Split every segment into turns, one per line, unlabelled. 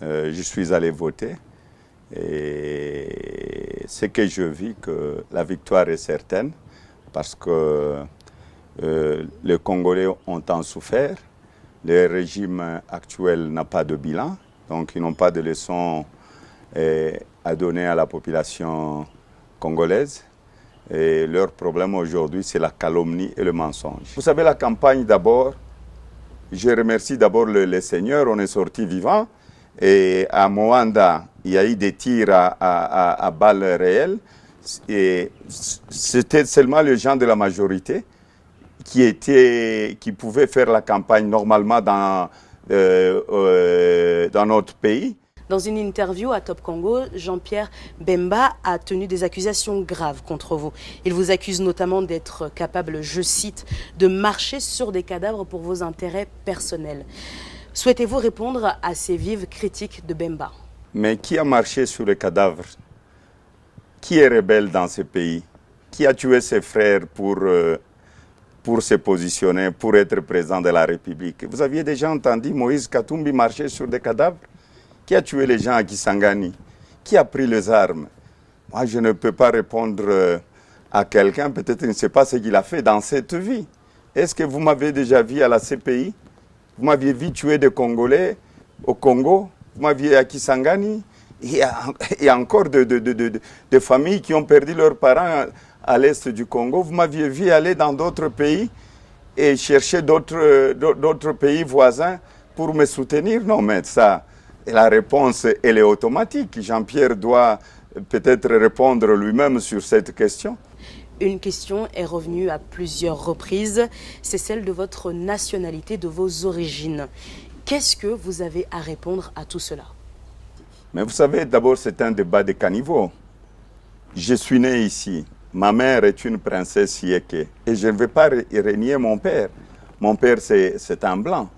je suis allé voter et ce que je vis, que la victoire est certaine parce que les Congolais ont tant souffert. Le régime actuel n'a pas de bilan, donc ils n'ont pas de leçons à donner à la population congolaise. Et leur problème aujourd'hui, c'est la calomnie et le mensonge. Vous savez, la campagne d'abord, je remercie d'abord le Seigneur, on est sorti vivant. Et à Moanda, il y a eu des tirs à balles réelles. Et c'était seulement les gens de la majorité qui pouvaient faire la campagne normalement dans notre pays.
Dans une interview à Top Congo, Jean-Pierre Bemba a tenu des accusations graves contre vous. Il vous accuse notamment d'être capable, je cite, de marcher sur des cadavres pour vos intérêts personnels. Souhaitez-vous répondre à ces vives critiques de Bemba?
Mais qui a marché sur les cadavres? Qui est rebelle dans ce pays? Qui a tué ses frères pour se positionner, pour être président de la République? Vous aviez déjà entendu Moïse Katumbi marcher sur des cadavres? Qui a tué les gens à Kisangani? Qui a pris les armes? Moi, je ne peux pas répondre à quelqu'un, peut-être qu'il ne sait pas ce qu'il a fait dans cette vie. Est-ce que vous m'avez déjà vu à la CPI? Vous m'aviez vu tuer des Congolais au Congo? Vous m'aviez à Kisangani? Il y a encore des familles qui ont perdu leurs parents à l'est du Congo. Vous m'aviez vu aller dans d'autres pays et chercher d'autres pays voisins pour me soutenir? Non, mais ça... Et la réponse, elle est automatique. Jean-Pierre doit peut-être répondre lui-même sur cette question.
Une question est revenue à plusieurs reprises, c'est celle de votre nationalité, de vos origines. Qu'est-ce que vous avez à répondre à tout cela?
Mais vous savez, d'abord, c'est un débat de caniveau. Je suis né ici. Ma mère est une princesse Yeke. Et je ne vais pas renier mon père. Mon père, c'est un blanc.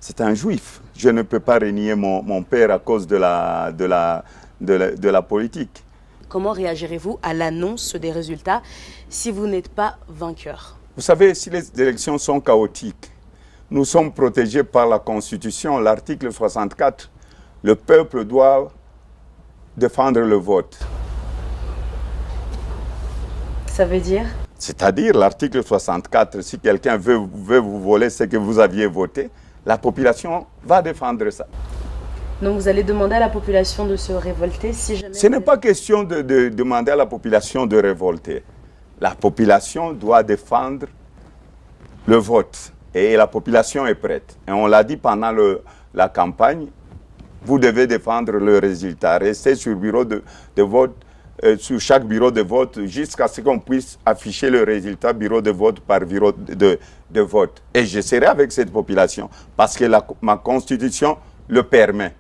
C'est un juif. Je ne peux pas renier mon père à cause de la politique.
Comment réagirez-vous à l'annonce des résultats si vous n'êtes pas vainqueur?
Vous savez, si les élections sont chaotiques, nous sommes protégés par la Constitution, l'article 64. Le peuple doit défendre le vote.
Ça veut dire?
C'est-à-dire l'article 64, si quelqu'un veut vous voler ce que vous aviez voté, la population va défendre ça.
Donc vous allez demander à la population de se révolter si jamais...
Ce n'est pas question de demander à la population de révolter. La population doit défendre le vote. Et la population est prête. Et on l'a dit pendant la campagne, vous devez défendre le résultat. Restez sur bureau de vote, sur chaque bureau de vote, jusqu'à ce qu'on puisse afficher le résultat bureau de vote par bureau de vote. Et je serai avec cette population, parce que ma constitution le permet.